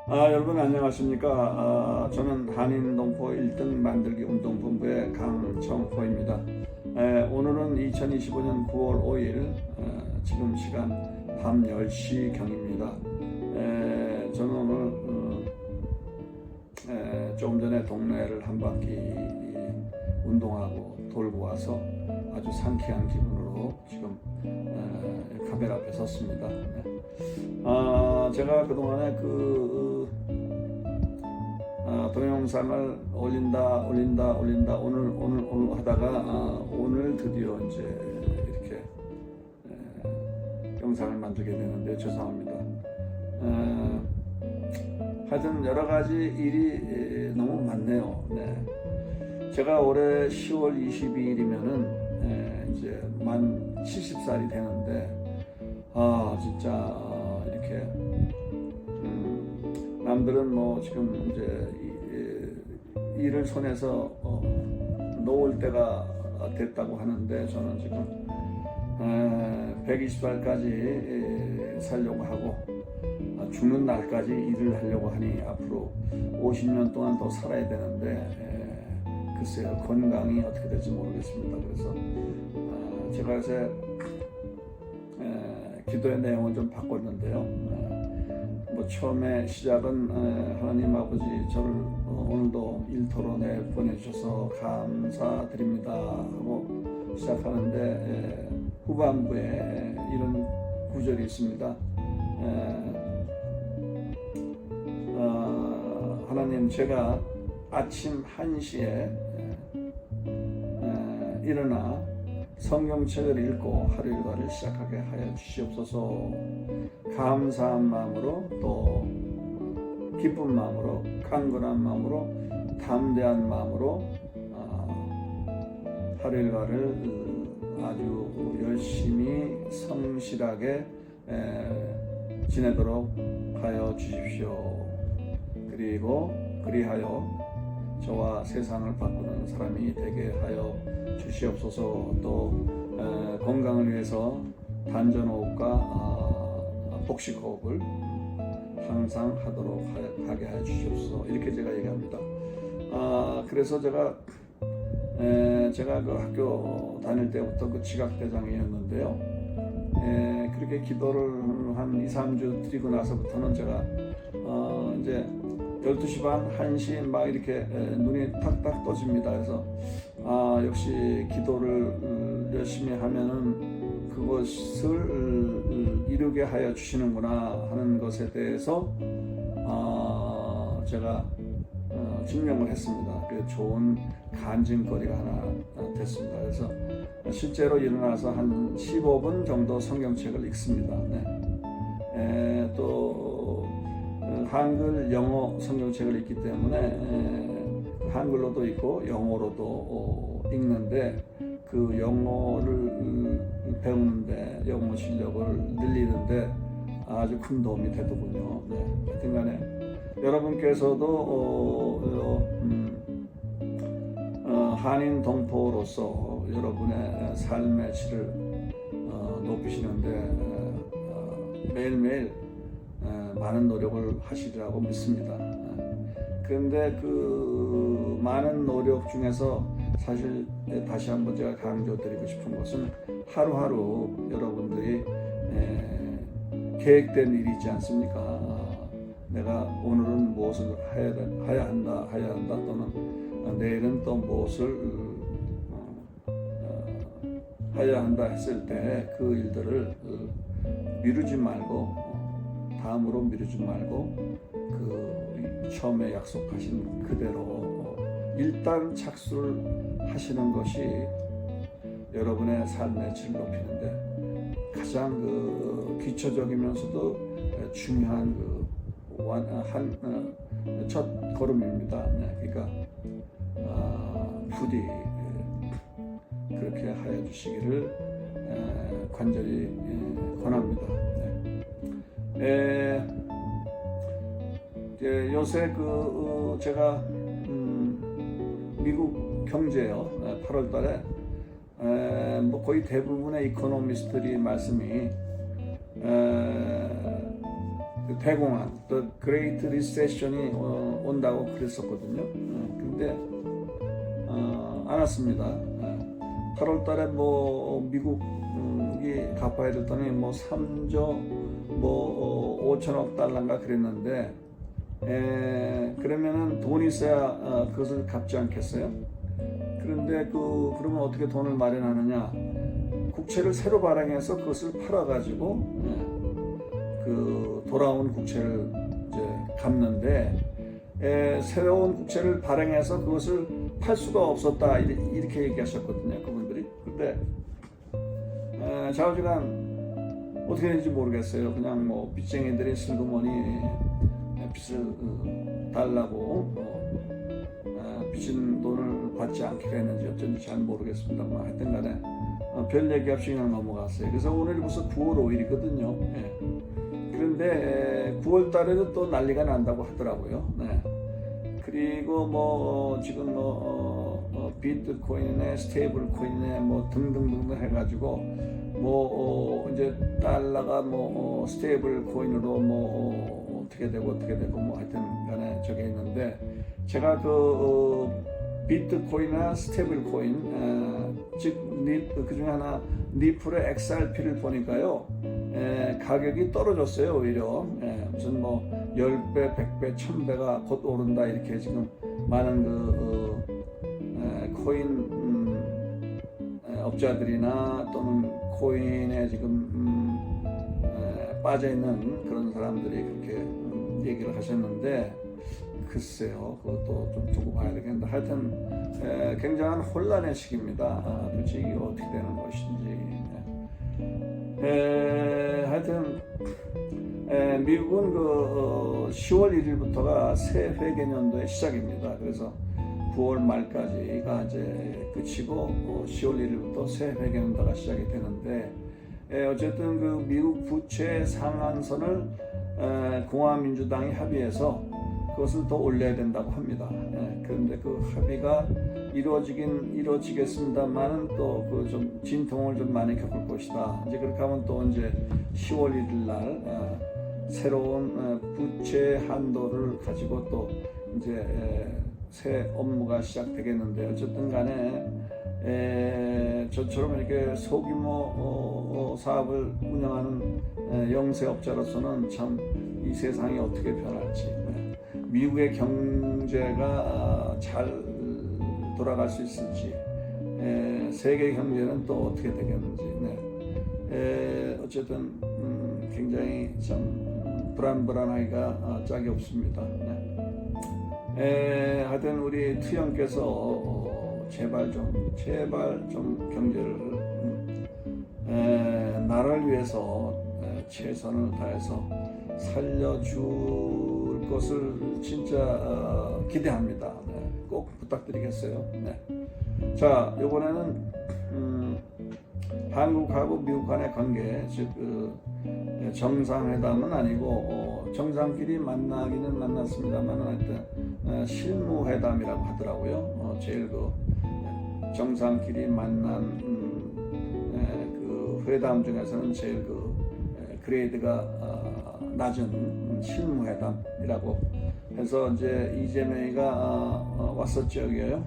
여러분 안녕하십니까? 저는 한인동포 1등 만들기 운동본부의 강정호입니다. 오늘은 2025년 9월 5일 지금 시간 밤 10시 경입니다. 저는 오늘 조금 전에 동네를 한 바퀴 운동하고 돌고 와서 아주 상쾌한 기분으로 지금 카메라 앞에 섰습니다. 제가 그동안에 동영상을 올린다 오늘 하다가 오늘 드디어 이제 이렇게 영상을 만들게 되는데 죄송합니다. 하여튼 여러 가지 일이 너무 많네요. 제가 올해 10월 22일이면은 이제 만 70살이 되는데 진짜 이렇게 남들은 뭐 지금 이제 일을 손에서 놓을 때가 됐다고 하는데 저는 지금 120살까지 살려고 하고 죽는 날까지 일을 하려고 하니 앞으로 50년 동안 더 살아야 되는데 글쎄요, 건강이 어떻게 될지 모르겠습니다. 그래서 제가 요새 기도의 내용을 좀 바꿨는데요. 뭐 처음에 시작은 하나님 아버지 저를 오늘도 일터로 보내주셔서 감사드립니다 하고 시작하는데 후반부에 이런 구절이 있습니다. 하나님, 제가 아침 1시에 일어나 성경책을 읽고 하루 일과를 시작하게 하여 주시옵소서. 감사한 마음으로 또 기쁜 마음으로 강건한 마음으로 담대한 마음으로 하루 일과를 아주 열심히 성실하게 지내도록 하여 주십시오. 그리고 그리하여 저와 세상을 바꾸는 사람이 되게 하여 주시옵소서. 또 건강을 위해서 단전호흡과 복식호흡을 항상 하도록 하게 하여 주시옵소서. 이렇게 제가 얘기합니다. 그래서 제가 그 학교 다닐 때부터 그 지각대장이었는데요. 그렇게 기도를 한 2, 3주 드리고 나서부터는 제가 이제 12시 반, 1시 막 이렇게 눈이 탁탁 떠집니다. 그래서 역시 기도를 열심히 하면은 그것을 이루게 하여 주시는구나 하는 것에 대해서 제가 증명을 했습니다. 그 좋은 간증거리가 하나 됐습니다. 그래서 실제로 일어나서 한 15분 정도 성경책을 읽습니다. 또 한글, 영어 성경책을 읽기 때문에 한글로도 읽고 영어로도 읽는데 그 영어를 배우는데 영어 실력을 늘리는데 아주 큰 도움이 되더군요. 하여튼간에 여러분께서도 한인 동포로서 여러분의 삶의 질을 높이시는데 매일매일 많은 노력을 하시리라고 믿습니다. 그런데 그 많은 노력 중에서 사실 다시 한번 제가 강조드리고 싶은 것은 하루하루 여러분들이 계획된 일이 있지 않습니까? 내가 오늘은 무엇을 해야 한다 또는 내일은 또 무엇을 해야 한다 했을 때 그 일들을 미루지 말고 다음으로 미루지 말고 그 처음에 약속하신 그대로 일단 착수를 하시는 것이 여러분의 삶의 질을 높이는데 가장 그 기초적이면서도 중요한 첫 걸음입니다. 그러니까 부디 그렇게 하여 주시기를 간절히 권합니다. 요새 제가 미국 경제요 8월달에 뭐 거의 대부분의 이코노미스트들이 말씀이 대공황, 또 그레이트 리세션이 온다고 그랬었거든요. 근데 안 왔습니다. 8월 달에 뭐 미국이 갚아야 될 돈이 뭐 3조 뭐 5천억 달러인가 그랬는데, 그러면은 돈이 있어야 그것을 갚지 않겠어요? 그런데 그러면 어떻게 돈을 마련하느냐? 국채를 새로 발행해서 그것을 팔아가지고 그 돌아온 국채를 이제 갚는데, 새로운 국채를 발행해서 그것을 팔 수가 없었다 이렇게 얘기하셨거든요, 그분들이. 근데 좌우지간 어떻게 되는지 모르겠어요. 그냥 뭐 빚쟁이들이 슬그머니 빚을 달라고 빚진 돈을 받지 않기로 했는지 어쩐지 잘 모르겠습니다만, 하여튼 간에 별 얘기 없이 그냥 넘어갔어요. 그래서 오늘이 벌써 9월 5일이거든요. 그런데 9월 달에도 또 난리가 난다고 하더라고요. 그리고 뭐 지금 비트코인에 스테이블 코인에 뭐 등등등등 해가지고 뭐 이제 달러가 뭐 스테이블 코인으로 뭐 어떻게 되고 뭐 하여튼 간에 저게 있는데, 제가 비트코인이나 스테이블 코인 즉 그 중에 하나 니플의 XRP를 보니까요, 가격이 떨어졌어요. 오히려 무슨 뭐 10배, 100배, 1000배가 곧 오른다 이렇게 지금 많은 코인 업자들이나 또는 코인에 지금 빠져 있는 그런 사람들이 그렇게 얘기를 하셨는데, 글쎄요, 그것도 좀 두고 봐야 되겠는데, 하여튼 굉장한 혼란의 시기입니다. 도대체 이게 어떻게 되는 것인지. 하여튼 미국은 10월 1일부터가 새 회계년도의 시작입니다. 그래서 9월 말까지가 이제 끝이고 10월 1일부터 새 회계년도가 시작이 되는데, 어쨌든 그 미국 부채 상한선을 공화민주당이 합의해서 그것을 더 올려야 된다고 합니다. 그런데 그 합의가 이루어지겠습니다만은 또 그 좀 진통을 좀 많이 겪을 것이다. 이제 그렇게 하면 또 이제 10월 1일 날 새로운 부채 한도를 가지고 또 이제 새 업무가 시작되겠는데, 어쨌든 간에 저처럼 이렇게 소규모 사업을 운영하는 영세업자로서는 참 이 세상이 어떻게 변할지, 미국의 경제가 잘 돌아갈 수 있을지, 세계 경제는 또 어떻게 되겠는지, 어쨌든 굉장히 참 불안하기가 짝이 없습니다. 하여튼 우리 투영께서 제발 좀 경제를 나라를 위해서 최선을 다해서 살려줄 것을 진짜 기대합니다. 꼭 부탁드리겠어요. 자, 이번에는 한국하고 미국 간의 관계, 즉 정상회담은 아니고 정상끼리 만나기는 만났습니다만 하여튼 실무회담이라고 하더라고요. 제일 정상끼리 만난 그 회담 중에서는 제일 그레이드가 낮은 실무회담이라고 해서 이제 이재명이가 왔었죠, 여기요.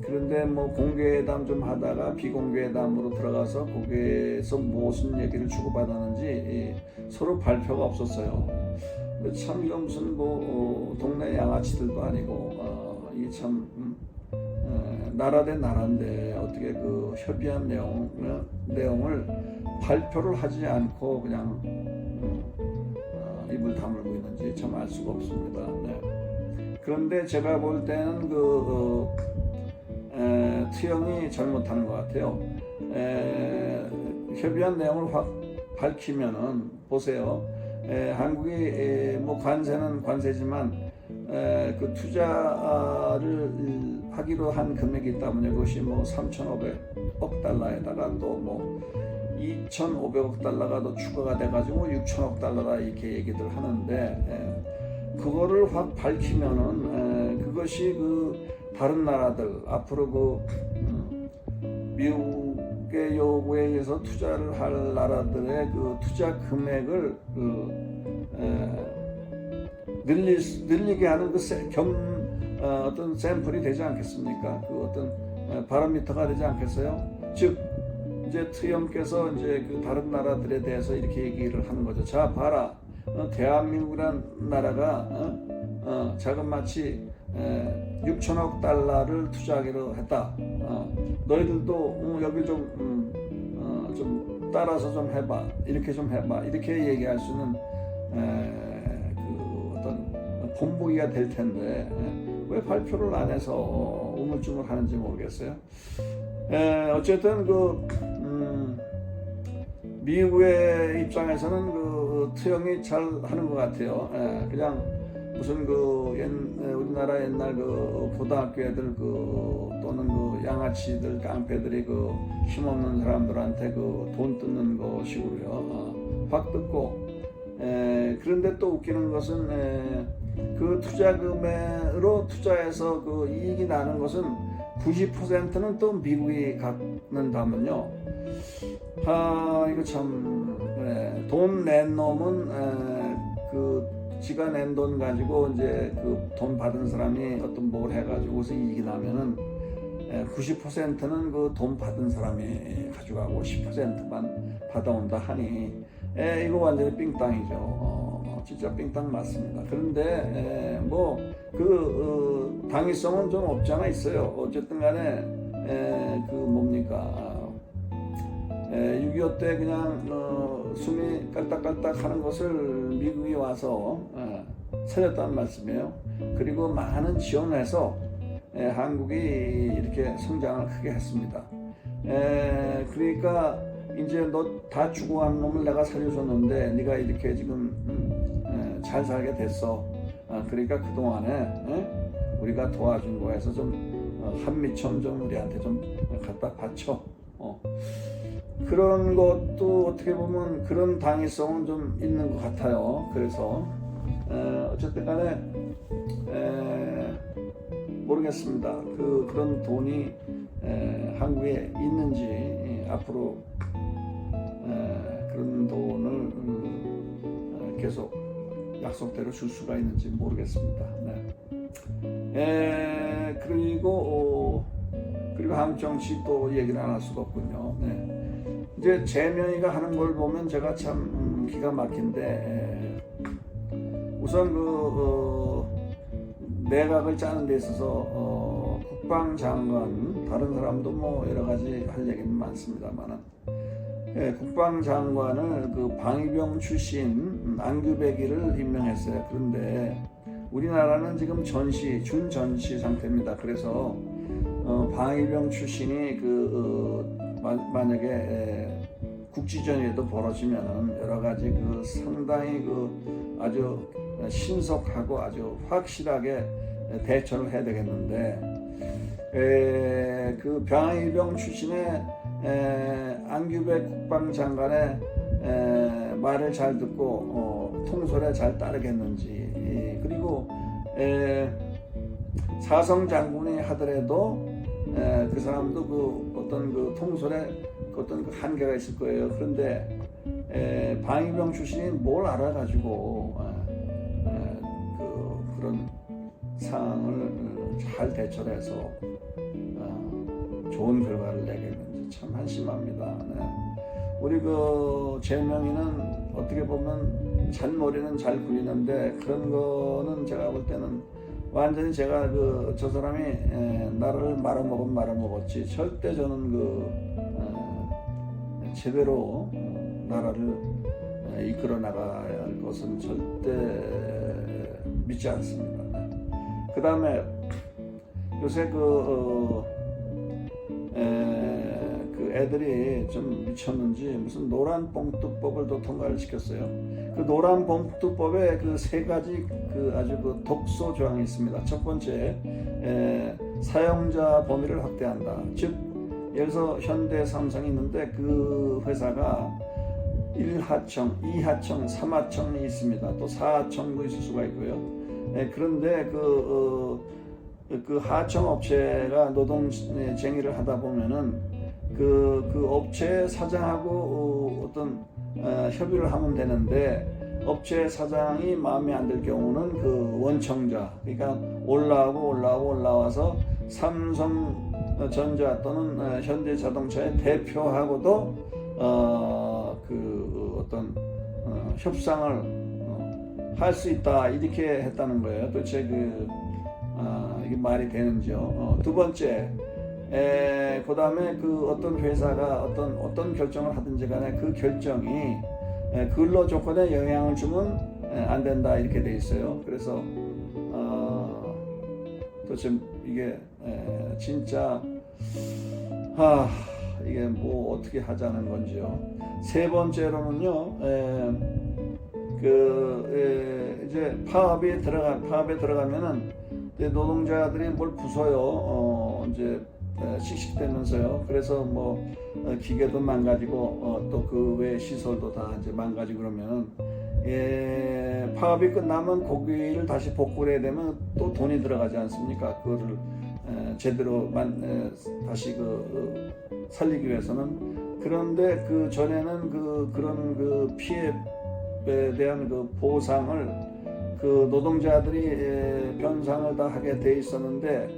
그런데 뭐 공개회담 좀 하다가 비공개회담으로 들어가서 거기에서 무슨 얘기를 주고받았는지 서로 발표가 없었어요. 참 이건 무슨 뭐 동네 양아치들도 아니고 이 참 나라 대 나라인데 어떻게 그 협의한 내용을 발표를 하지 않고 그냥 입을 다물고 있는지 참 알 수가 없습니다. 그런데 제가 볼 때는 트럼이 잘못하는 것 같아요. 협의한 내용을 확 밝히면은 보세요. 한국이 뭐 관세는 관세지만 그 투자를 하기로 한 금액이 있다면요, 그것이 뭐 3,500억 달러에다가 또 뭐 2,500억 달러가 더 추가가 돼가지고 6,000억 달러다 이렇게 얘기들 하는데, 그거를 확 밝히면은 그것이 그 다른 나라들 앞으로 미국의 요구에 의해서 투자를 할 나라들의 그 투자 금액을 늘리게 하는 어떤 샘플이 되지 않겠습니까? 그 어떤 바로미터가 되지 않겠어요? 즉 이제 트럼프께서 이제 그 다른 나라들에 대해서 이렇게 얘기를 하는 거죠. 자 봐라, 대한민국이란 나라가 자그마치 6천억 달러를 투자하기로 했다. 너희들도 여기 좀 따라서 좀 해봐. 이렇게 좀 해봐. 이렇게 얘기할 수는 그 어떤 본보기가 될 텐데 왜 발표를 안 해서 우물쭈물하는지 모르겠어요. 어쨌든 미국의 입장에서는 트럼이 잘 하는 것 같아요. 그냥 무슨 우리나라 옛날 고등학교 애들 또는 양아치들 깡패들이 힘없는 사람들한테 돈 뜯는 거 식으로요. 확 뜯고. 그런데 또 웃기는 것은 그 투자금으로 투자해서 이익이 나는 것은 90%는 또 미국이 갖는다면요. 이거 참, 돈 낸 놈은 지가 낸 돈 가지고 이제 돈 받은 사람이 어떤 뭘 해가지고서 이익이 나면은 90%는 돈 받은 사람이 가져가고 10%만 받아온다 하니 이거 완전히 삥땅이죠. 진짜 삥땅 맞습니다. 그런데 당위성은 좀 없지 않아 있어요. 어쨌든 간에 뭡니까 6.25 때 그냥 숨이 깔딱깔딱 하는 것을 미국이 와서 살렸다는 말씀이에요. 그리고 많은 지원을 해서 한국이 이렇게 성장을 크게 했습니다. 그러니까 이제 너 다 죽어간 놈을 내가 살려줬는데 네가 이렇게 지금 잘 살게 됐어. 그러니까 그동안에 우리가 도와준 거에서 좀 한미천 좀 우리한테 좀 갖다 바쳐. 그런 것도 어떻게 보면 그런 당위성은 좀 있는 것 같아요. 그래서 어쨌든 간에 모르겠습니다. 그런 돈이 한국에 있는지 앞으로 그런 돈을 계속 약속대로 줄 수가 있는지 모르겠습니다. 그리고 한국 정치 또 얘기를 안 할 수가 없군요. 이제 재명이가 하는 걸 보면 제가 참 기가 막힌데 우선 내각을 짜는 데 있어서 국방장관 다른 사람도 여러 가지 할 얘기는 많습니다만은 국방장관을 방위병 출신 안규백이를 임명했어요. 그런데 우리나라는 지금 준전시 상태입니다. 그래서 방위병 출신이 만약에 국지전이라도 벌어지면은 여러 가지 상당히 아주 신속하고 아주 확실하게 대처를 해야 되겠는데 방위병 출신의 안규백 국방장관의 말을 잘 듣고 통솔에 잘 따르겠는지 그리고 사성 장군이 하더라도 그 사람도 어떤 통솔에 어떤 한계가 있을 거예요. 그런데 방위병 출신이 뭘 알아가지고 그런 상황을 잘 대처해서 좋은 결과를 내겠는지 참 한심합니다. 우리 재명이는 어떻게 보면 잔머리는 잘 굴리는데 그런 거는 제가 볼 때는 완전히 제가 저 사람이 나라를 말아먹었지 절대 저는 제대로 나라를 이끌어 나가야 할 것은 절대 믿지 않습니다. 그 다음에 요새 애들이 좀 미쳤는지 무슨 노란 봉투법을 또 통과를 시켰어요. 노란 봉투법에 세 가지 아주 독소 조항이 있습니다. 첫 번째, 사용자 범위를 확대한다. 즉, 예를 들어서 현대 삼성이 있는데 그 회사가 1하청, 2하청, 3하청이 있습니다. 또 4하청도 있을 수가 있고요. 그런데 그 하청 업체가 노동쟁의를 하다 보면은 그 업체 사장하고 어떤 협의를 하면 되는데 업체 사장이 마음에 안 들 경우는 그 원청자, 그러니까 올라와서 삼성전자 또는 현대자동차의 대표하고도 협상을 할 수 있다, 이렇게 했다는 거예요. 도대체 이게 말이 되는지요. 두 번째, 그 다음에 그 어떤 회사가 어떤 결정을 하든지 간에 그 결정이 근로 조건에 영향을 주면 안 된다, 이렇게 돼 있어요. 그래서 도대체 이게 진짜 이게 뭐 어떻게 하자는 건지요. 세 번째로는요, 이제 파업에 들어가면은 노동자들이 뭘 부숴요. 이제 씩씩대면서요. 그래서 뭐 기계도 망가지고 또 그 외 시설도 다 이제 망가지고 그러면은 파업이 끝나면 고기를 다시 복구를 해야 되면 또 돈이 들어가지 않습니까? 그거를 제대로 다시 살리기 위해서는. 그런데 그 전에는 그런 피해에 대한 보상을 노동자들이 변상을 다 하게 돼 있었는데,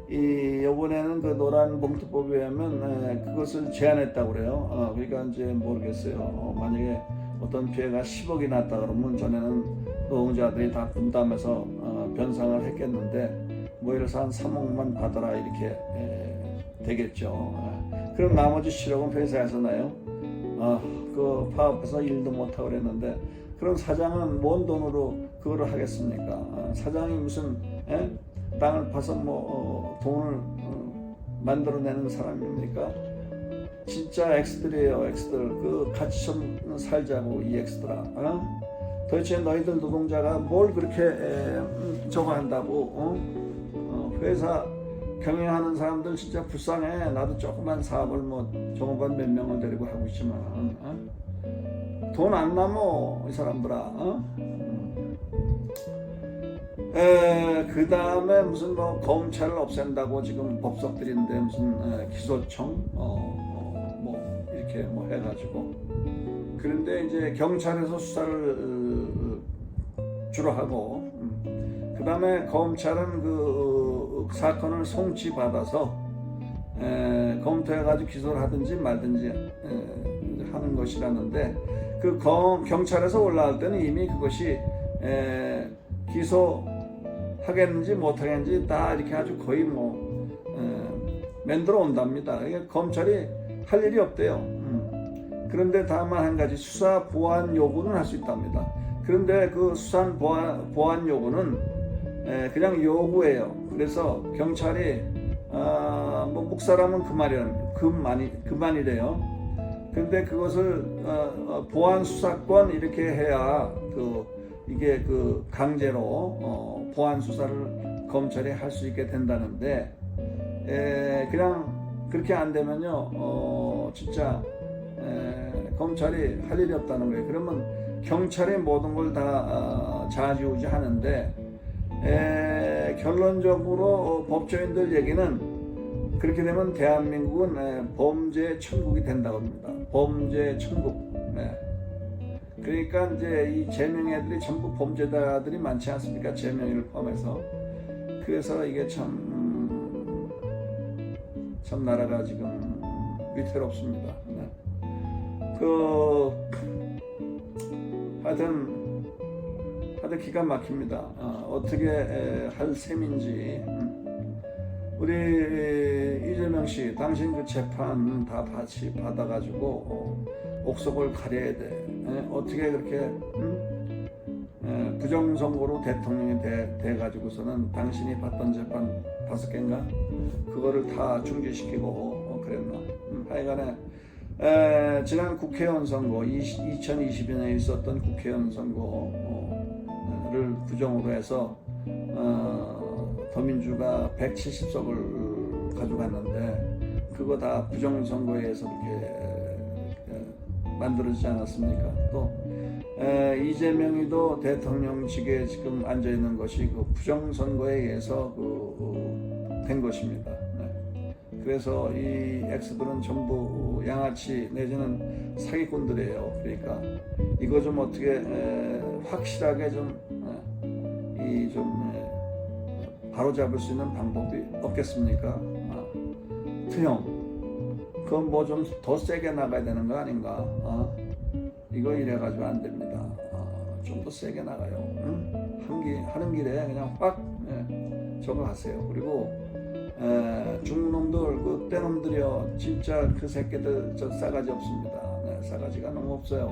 이번에는 노란 봉투법에 의하면 그것을 제한했다고 그래요. 그러니까 이제 모르겠어요. 만약에 어떤 피해가 10억이 났다 그러면 전에는 노동자들이 다 분담해서 변상을 했겠는데, 뭐 예를 들어서 한 3억만 받아라, 이렇게 되겠죠. 그럼 나머지 7억은 회사에서 나요. 그 파업해서 일도 못하고 그랬는데, 그럼 사장은 뭔 돈으로 그거를 하겠습니까? 사장이 무슨 땅을 파서 돈을 만들어내는 사람입니까? 진짜 엑스들이에요, 엑스들. 같이 좀 살자고, 이 엑스들아. 도대체 너희들 노동자가 뭘 그렇게 저거 한다고? 회사 경영하는 사람들 진짜 불쌍해. 나도 조그만 사업을 종업원 몇 명을 데리고 하고 있지만 돈 안 남어, 이 사람들아. 그 다음에 무슨 검찰을 없앤다고 지금 법석들인데 무슨 기소청 이렇게 해가지고. 그런데 이제 경찰에서 수사를 주로 하고, 그 다음에 검찰은 그 사건을 송치받아서 검토해가지고 기소를 하든지 말든지 하는 것이라는데, 그 경찰에서 올라올 때는 이미 그것이 기소하겠는지 못하겠는지 다 이렇게 아주 거의 만들어 온답니다. 그러니까 검찰이 할 일이 없대요. 그런데 다만 한 가지, 수사 보완 요구는 할 수 있답니다. 그런데 그 수사 보완 요구는 그냥 요구예요. 그래서 경찰이 묵사람은 그만이래요. 근데 그것을 보안 수사권 이렇게 해야 이게 강제로 보안 수사를 검찰이 할 수 있게 된다는데, 그냥 그렇게 안 되면요, 진짜 검찰이 할 일이 없다는 거예요. 그러면 경찰이 모든 걸 다 좌지우지 하는데, 결론적으로 법조인들 얘기는 그렇게 되면 대한민국은 범죄 천국이 된다고 합니다. 범죄 천국. 그러니까 이제 이 제명애들이 전부 범죄자들이 많지 않습니까? 제명애를 포함해서. 그래서 이게 참 나라가 지금 위태롭습니다. 하여튼 기가 막힙니다. 어떻게 할 셈인지. 우리 이재명 씨, 당신 그 재판 다 같이 받아가지고 옥석을 가려야 돼. 어떻게 그렇게 부정선거로 대통령이 돼가지고서는 당신이 받던 재판 5개인가? 그거를 다 중지시키고 그랬나? 하여간에 지난 국회의원 선거, 2020년에 있었던 국회의원 선거를 부정으로 해서 더민주가 170석을 가져갔는데, 그거 다 부정선거에 의해서 그렇게 만들어지지 않았습니까? 또 이재명이도 대통령직에 지금 앉아있는 것이 부정선거에 의해서 된 것입니다. 그래서 이 X들은 전부 양아치 내지는 사기꾼들이에요. 그러니까 이거 좀 어떻게 확실하게 좀 바로 잡을 수 있는 방법이 없겠습니까? 투영, 그건 뭐 좀 더 세게 나가야 되는 거 아닌가? 이거 이래가지고 안 됩니다. 좀 더 세게 나가요. 하는 길에 그냥 확 저거 하세요. 그리고 중놈들, 그 떼놈들이요, 진짜 그 새끼들 저 싸가지 없습니다. 싸가지가 너무 없어요.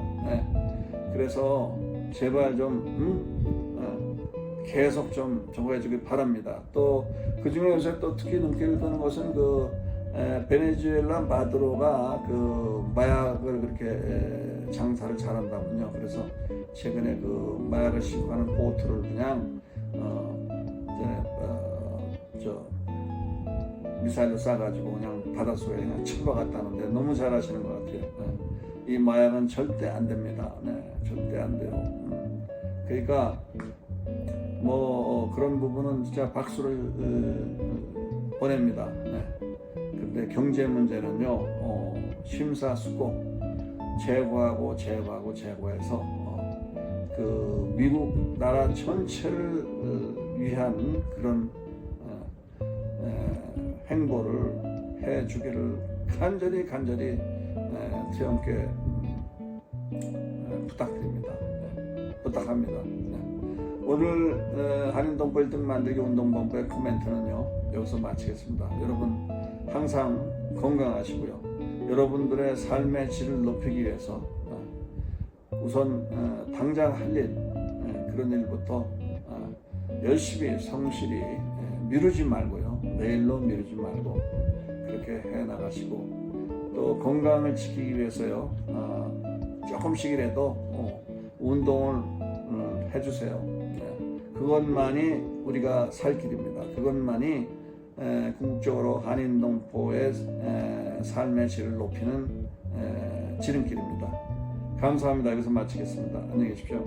그래서 제발 좀 계속 좀 저거 해주길 바랍니다. 또 그 중에 요새 또 특히 눈길을 끄는 것은 그 베네수엘라 마두로가 그 마약을 그렇게 장사를 잘한다군요. 그래서 최근에 그 마약을 싣고가는 보트를 그냥 미사일로 쏴가지고 그냥 바닷속에 그냥 쳐박았다는데 너무 잘하시는 것 같아요. 이 마약은 절대 안 됩니다. 절대 안 돼요. 그러니까 뭐 그런 부분은 진짜 박수를 보냅니다. 근데 경제 문제는요, 심사숙고 제거해서 그 미국 나라 전체를 위한 그런 행보를 해주기를 간절히 트럼프께 부탁드립니다. 부탁합니다. 오늘 한인동포 1등 만들기 운동본부의 코멘트는요, 여기서 마치겠습니다. 여러분 항상 건강하시고요. 여러분들의 삶의 질을 높이기 위해서 우선 당장 할 일, 그런 일부터 열심히 성실히 미루지 말고요. 내일로 미루지 말고 그렇게 해나가시고, 또 건강을 지키기 위해서요, 조금씩이라도 운동을 해주세요. 그것만이 우리가 살 길입니다. 그것만이 궁극적으로 한인동포의 삶의 질을 높이는 지름길입니다. 감사합니다. 여기서 마치겠습니다. 안녕히 계십시오.